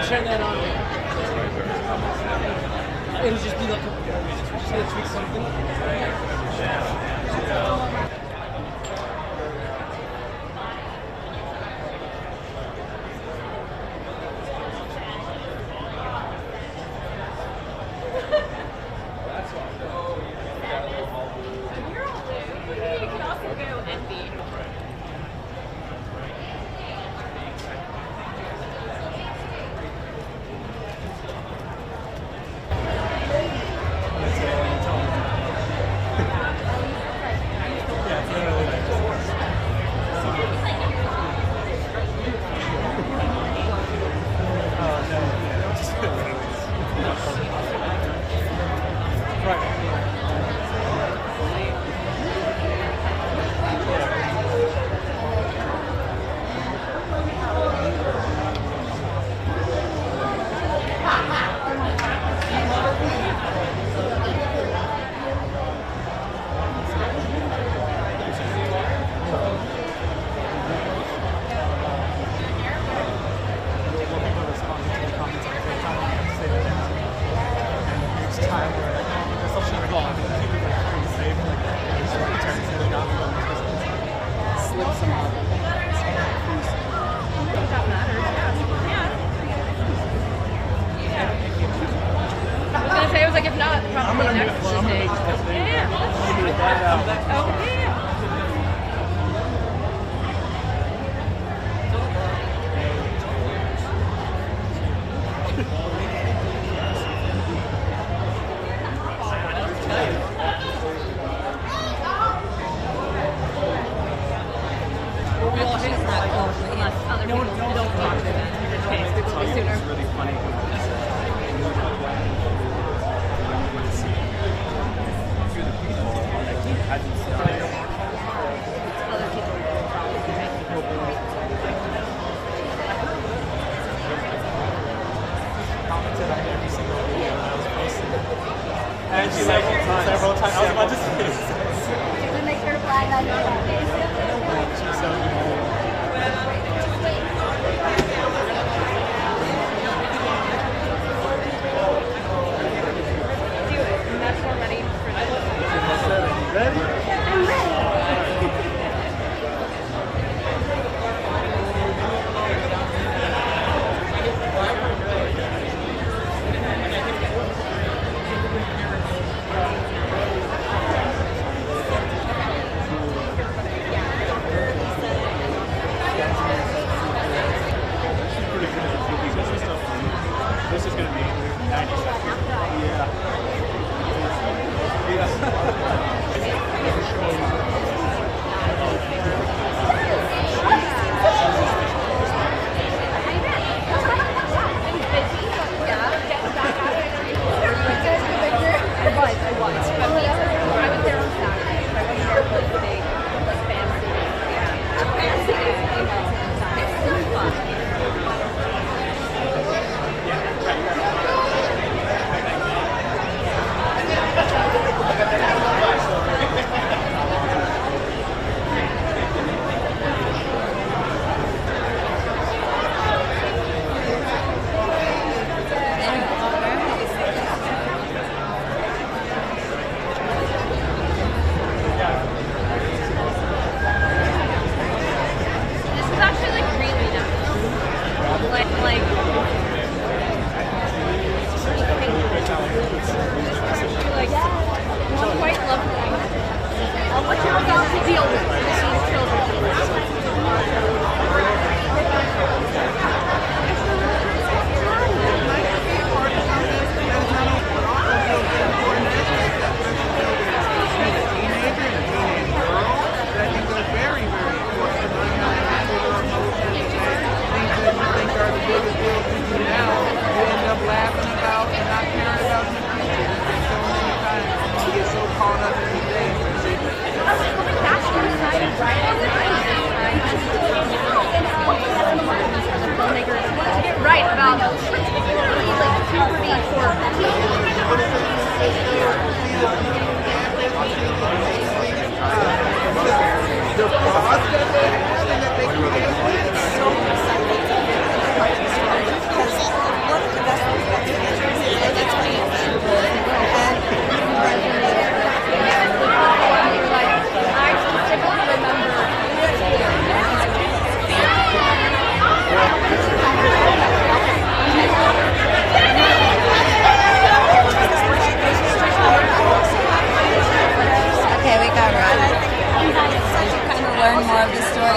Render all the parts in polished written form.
turn that on. It'll just be like just gonna tweak something. You can also go envy. Like if not, probably next Tuesday. Yeah. Oh yeah. We all hate that unless other people don't talk to them. In which case, it will be sooner. It's really funny. Hasn't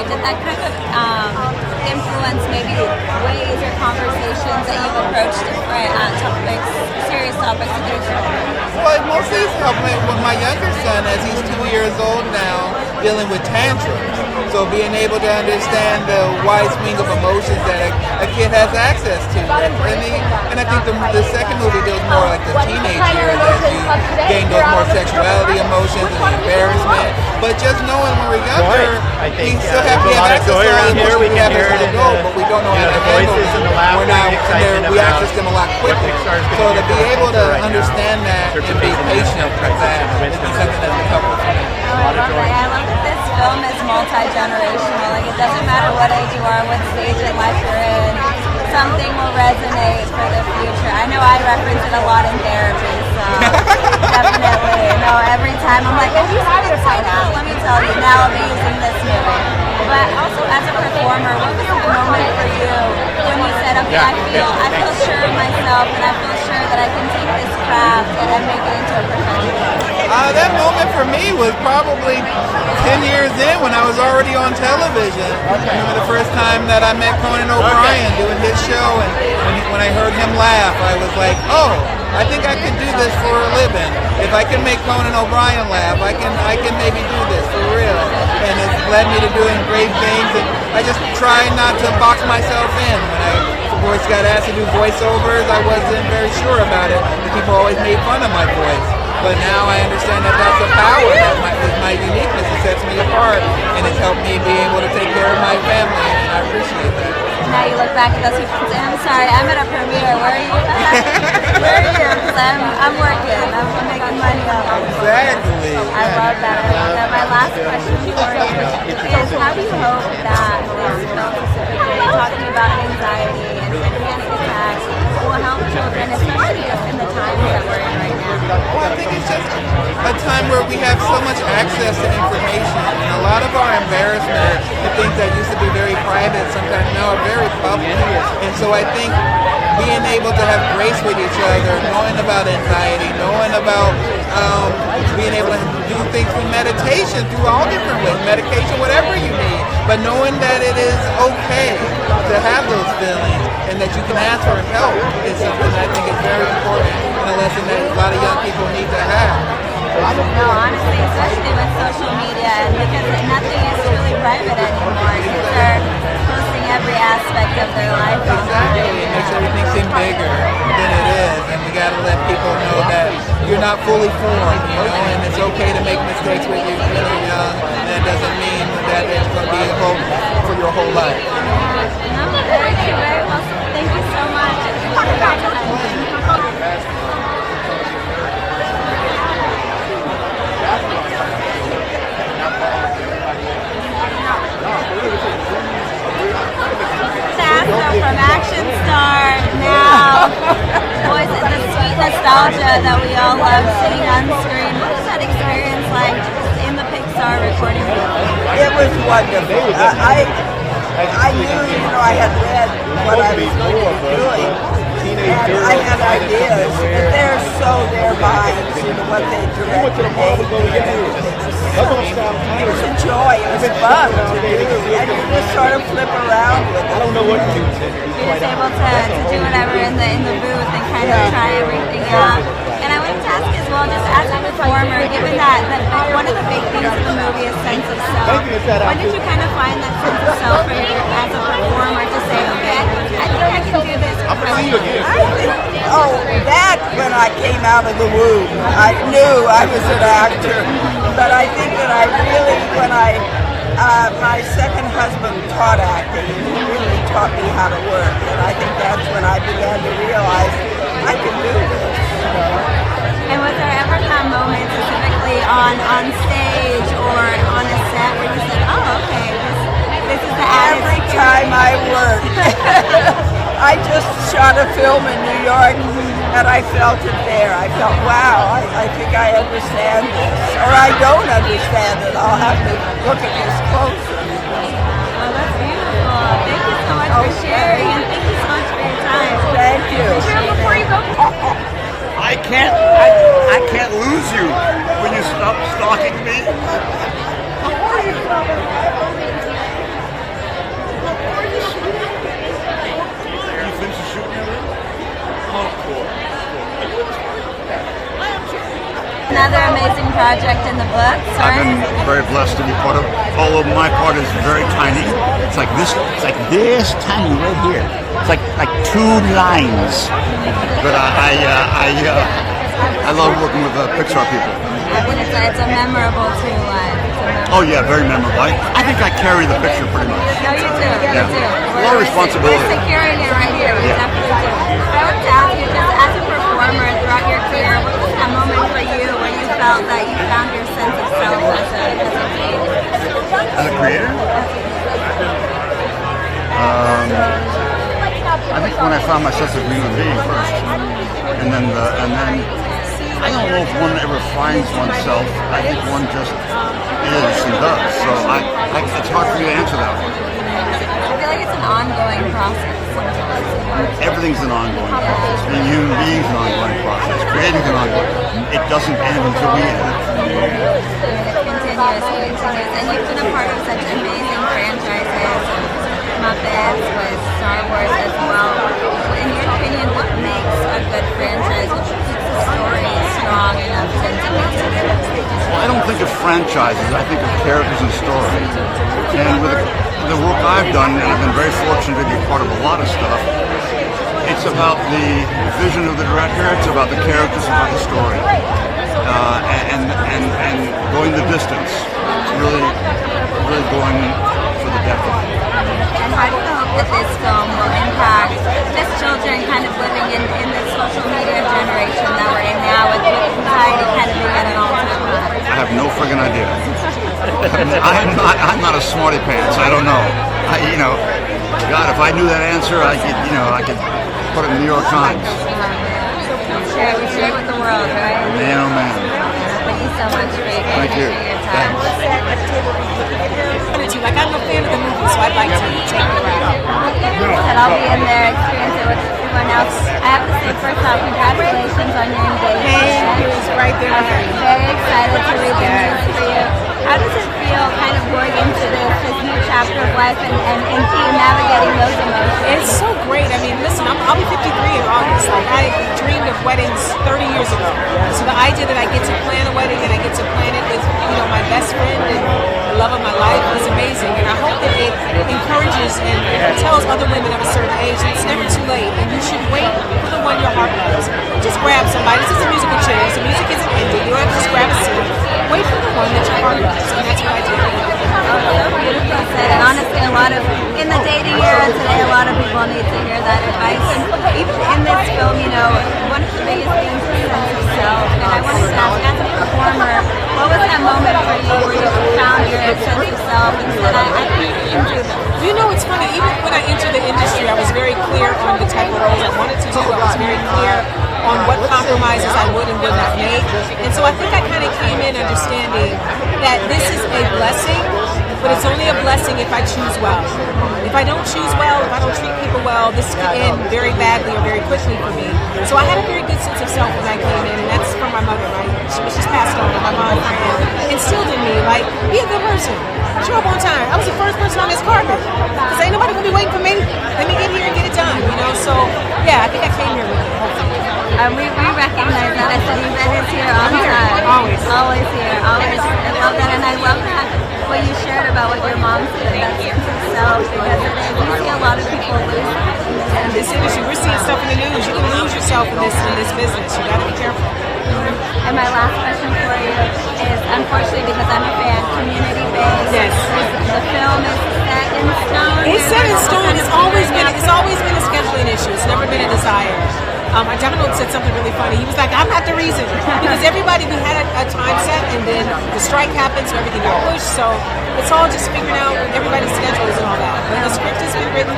story, did that kind of influence maybe ways or conversations that you've approached different topics, serious topics with your children? Well, it mostly has helped me with my younger son, as he's 2 years old now, dealing with tantrums. So being able to understand the wide swing of emotions that a kid has access to. And I think the second movie deals more like the teenage years as you gain those more sexuality emotions and the embarrassment. But just knowing when we're younger, we still have access to all the emotions we have as an adult, but we don't know how to handle them. We're now, we access them a lot quicker. So to be able to understand that and be patient with that is something that's been helpful for me. I love it. I love that this film is multi-generational. Like, it doesn't matter what age you are, what stage in life you're in, something will resonate for the future. I know I reference it a lot in therapy, so definitely. No, every time I'm like, have you seen Inside Out? Let me tell you, now I'm using this movie. But also as a performer, what was the moment for you when you said, okay, I feel sure of myself and I feel sure that I can take this craft and make it into a profession? That moment for me was probably 10 years in when I was already on television. I remember the first time that I met Conan O'Brien doing his show, and when I heard him laugh, I was like, oh, I think I can do this for a living. If I can make Conan O'Brien laugh, I can maybe do this for real. And it's led me to doing great things, and I just try not to box myself in. When I first got asked to do voiceovers, I wasn't very sure about it, and people always made fun of my voice. But now I understand that that's a power, that is my uniqueness. It sets me apart, and it's helped me be able to take care of my family, and I appreciate that. Now you look back at those people and say, I'm sorry, I'm at a premiere. Where are you at? Where are you? Because I'm working. I'm making money off of it. Exactly. I love that. I love that. My last question for you is, how do you hope that this film specifically, talking about anxiety and panic attacks, will help children, especially in the times that we're in right now? Well, I think it's just a time where we have so much access to information, and a lot of our embarrassment and things that used to be very private sometimes now are very public. And so I think being able to have grace with each other, knowing about anxiety, knowing about being able to do things through meditation, through all different ways, medication, whatever you need, but knowing that it is okay to have those feelings and that you can ask for help is something that I think is very important and a lesson that a lot of young people need to have. No, honestly, especially with social media, and because nothing is really private anymore. Kids are posting every aspect of their life. Exactly. It makes everything seem bigger than it is, and we got to let people know that you're not fully formed, and it's okay to make mistakes when you're young, and that doesn't mean that it's going to be a hope for your whole life. No, very true. Very well. Thank you so much. From action star now, boys, the sweet nostalgia that we all love sitting on screen. What was that experience like just in the Pixar recording booth? It was wonderful. I knew, I had read what I was going to be doing, and I had ideas, but they're so their minds, what they direct and everything. It was a joy. It was fun to do, and you just sort of flip around with it. You're just able to do whatever in the booth and kind of try everything out. And I wanted to ask as well, just as a performer, given that one of the big things of the movie is sense of self, when did you kind of find that sense of self for you as a performer to say, okay, I think I can do this? That when I came out of the womb, I knew I was an actor. But I think that I really, when my second husband taught acting, he really taught me how to work. And I think that's when I began to realize I can do this. And was there ever that moment specifically on stage or on a set where you said, oh, okay, this is the added Every time I worked. I just shot a film in New York, and I felt it there. I felt, wow, I think I understand this. Or I don't understand it. I'll have to look at this closer. Oh, that's beautiful. Thank you so much for sharing, and thank you so much for your time. Thank you. Before you go, I can't lose you when you stop stalking me. How are you? amazing project in the books. I've been very blessed to be part of. Although my part is very tiny. It's like this. It's like this tiny right here. It's like 2 lines. But I love working with Pixar people. I mean, it's a memorable 2 lines. Oh yeah, very memorable. I think I carry the picture pretty much. No, you do. Yeah. You do. A lot of responsibility. We're securing it right here. We Yeah. definitely do. I wanted to ask you, just as a performer throughout your career, what was that moment for you where you felt that you found your sense of self as a creator? As a creator? I think when I found my sense of human being first, and then I don't know if one ever finds oneself. I think one just is and does. So it's hard for me to answer that one. I feel like it's an ongoing process. Everything's an ongoing process. Being human beings is an ongoing process. Creating is an ongoing. It doesn't end until we end. Continuous. And you've been a part of such amazing franchises, Muppets, with Star Wars as well. In your opinion, what makes a good franchise? What keeps a story strong enough to continue? Well, I don't think of franchises. I think of characters and stories. And with the work I've done, and I've been very fortunate to be part of a lot of stuff, it's about the vision of the director, it's about the characters, about the story. And going the distance. It's really going for the depth of it. And how do you hope that this film will impact just children kind of living in this social media generation that we're in now, with society kind of being at an all-time high? I have no friggin' idea. I'm not a smarty pants. I don't know. God, if I knew that answer, I could put it in the New York Times. We share it with the world, right? Man, oh man. Thank you so much for your Thank you. your time. Like, I'm a fan of the movie, so I'd like to take it around. And I'll be in there, experience it with everyone else. I have to say, first off, congratulations on your engagement. Thank you. It's right there with me. Very excited to read the news for you. How does it feel kind of going into this new chapter of life and navigating those emotions? It's so great. I mean, listen, I'll be 53 in August. Like, I dreamed of weddings 30 years ago. So the idea that I get to plan a wedding and I get to plan it with, my best friend and the love of my life is amazing. And I hope that it encourages and tells other women of a certain age that it's never too late and you should wait for the one your heart loves. Just grab somebody. This is a musical chair, so music isn't ending. You don't have to just grab a seat. Wait for the one that your heart loves. And that's what I did. Oh, so beautiful said. And honestly, in the dating era today, a lot of people need to hear that advice. And even in this film, one of the biggest themes is sense of self. And I wanted to ask, as a performer, what was that moment for you where you found your sense of self and said, I can do this? It's funny, even when I entered the industry, I was very clear on the type of roles I wanted to do. I was very clear on what compromises I would and would not make. And so I think I kind of came in understanding that this is a blessing, but it's only a blessing if I choose well. If I don't choose well, if I don't treat people well, this could end very badly or very quickly for me. So I had a very good sense of self when I came in, and that's from my mother, right? She's passed on, my mom, instilled in me, like, be a good person. Show up on time. I was the first person on this carpet. Because ain't nobody going to be waiting for me. Let me get here and get it done, So, yeah, I think I came here with it, hopefully. We recognize that. I said event is here on time. Always here. Always. I love that. And I love that what you shared about what your mom said. That's yourself, because we see a lot of people lose that. In this industry, we're seeing stuff in the news. You can lose yourself in this business. You got to be careful. And my last question for you is, unfortunately, because I'm a fan, community-based. Yes. The film is set in stone. It's set in stone. It's always been a scheduling issue. It's never been a desire. My Donald said something really funny. He was like, I'm not the reason. Because we had a time set, and then the strike happened, so everything got pushed. So it's all just figuring out everybody's schedules and all that. But the script has been written.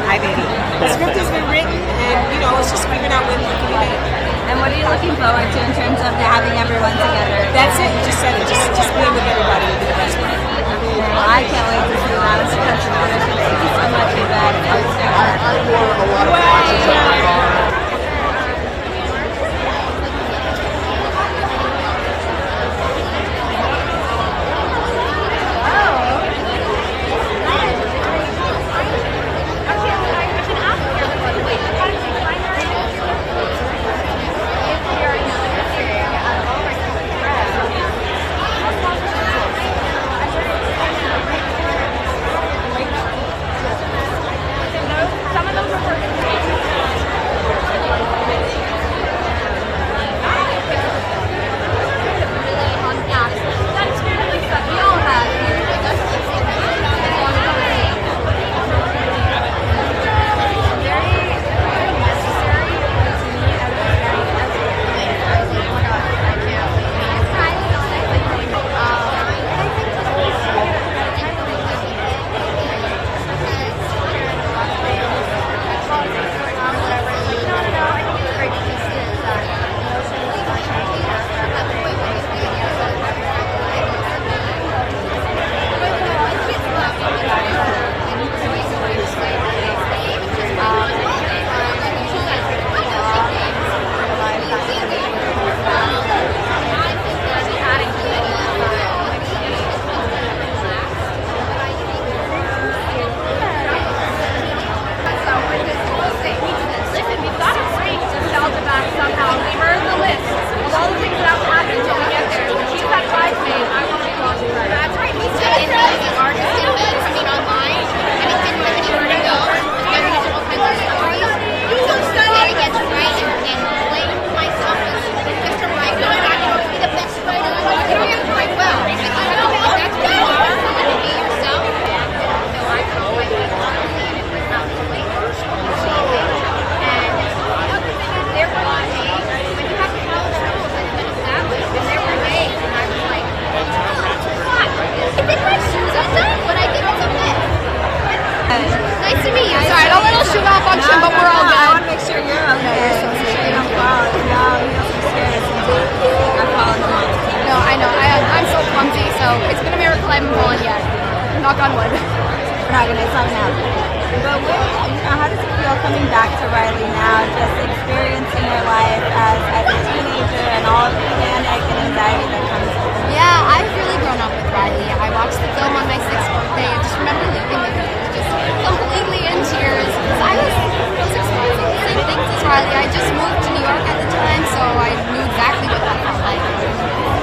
Hi, baby. The script has been written, and, it's just figuring out when it can be made. And what are you looking forward to in terms of having everyone together? That's it. You just said it. Just being with everybody will be the best part. Well, I can't wait to see that. It's such a tradition. Thank you so much for that. protagonist, something else. But how does it feel coming back to Riley now, just experiencing your life as a teenager and all of the panic and anxiety that comes with it? Yeah, I've really grown up with Riley. I watched the film on my 6th birthday. I just remember leaving the theater just completely in tears because I was experiencing the same things as Riley. I just moved to New York at the time, so I knew exactly what that felt like.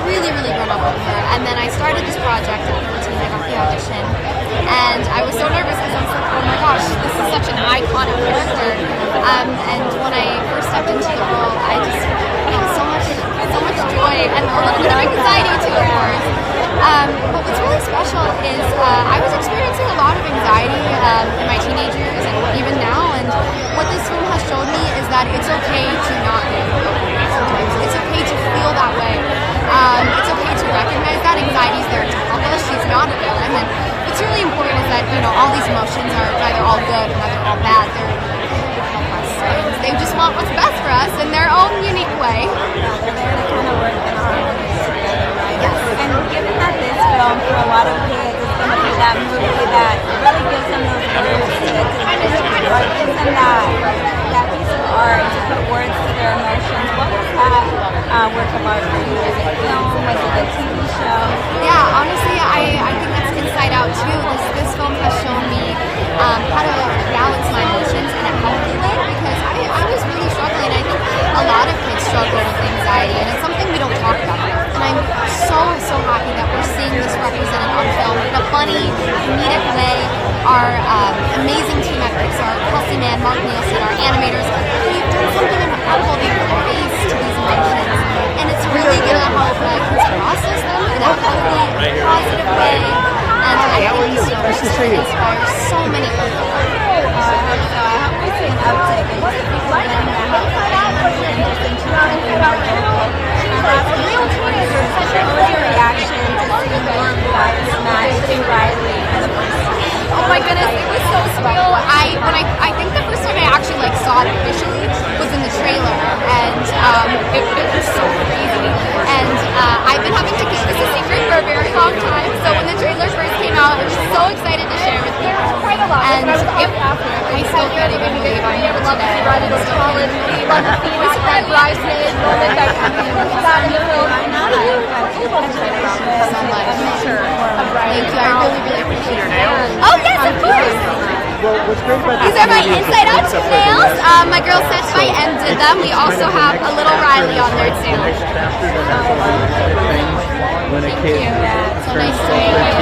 Really, really grown up with her. And then I started this project at 14. I got the audition, and I was so nervous because I was like, oh my gosh, this is such an iconic character. And when I first stepped into the role, I just had so much joy and a little bit of anxiety too, of course. But what's really special is I was experiencing a lot of anxiety in my teenage years and even now. And what this film has showed me is that it's okay to not be okay sometimes. It's okay to feel that way. It's okay to recognize that anxiety is there to help us. She's not a villain. And what's really important is that, you know, all these emotions are neither all good or neither all bad. They're help us. And they just want what's best for us in their own unique way. They're there to kind of work in harmony together, right? Yes. And given that this film, for a lot of kids, is going to be that movie that really gives them those words to or gives them that piece of art to put words to their emotions. What was that work of art for you? Was it film? Was it a TV show? Yeah, honestly, I think that's Inside Out too. This film has shown me how to balance my emotions in a healthy way because I was really struggling. I think a lot of kids struggle with anxiety, and it's something we don't talk about enough. And I'm so happy that we're seeing this represented on film in a funny, comedic way. Our amazing team at Pixar, Kelsey Mann, Mark Nielsen, our animators, we've done something incredible. They put a face to these emotions, and it's really going to help kids process them in a healthy, positive way. And I think this film inspires so many people. I hope we see an uptick in just people getting that help and just enjoying being more vocal. As real teenagers, what was your reaction to seeing your voice match to Riley for the first time? Oh my goodness, it was so surreal. I think the first time I actually saw it officially was in the trailer, and it was so crazy. And I've been having to keep this a secret for a very long time. So when the trailer first came out, I was so excited to share with people. And I still can't even believe I'm here today. It was college. It was a red bridesmaid moment that got in the film. Congratulations. So much. Sure. Thank you. I really appreciate it. Oh yes, of course. These are my Inside Out nails. My girl Seth by M did them. We also have a little Riley on there too. Thank you. So nice to meet you.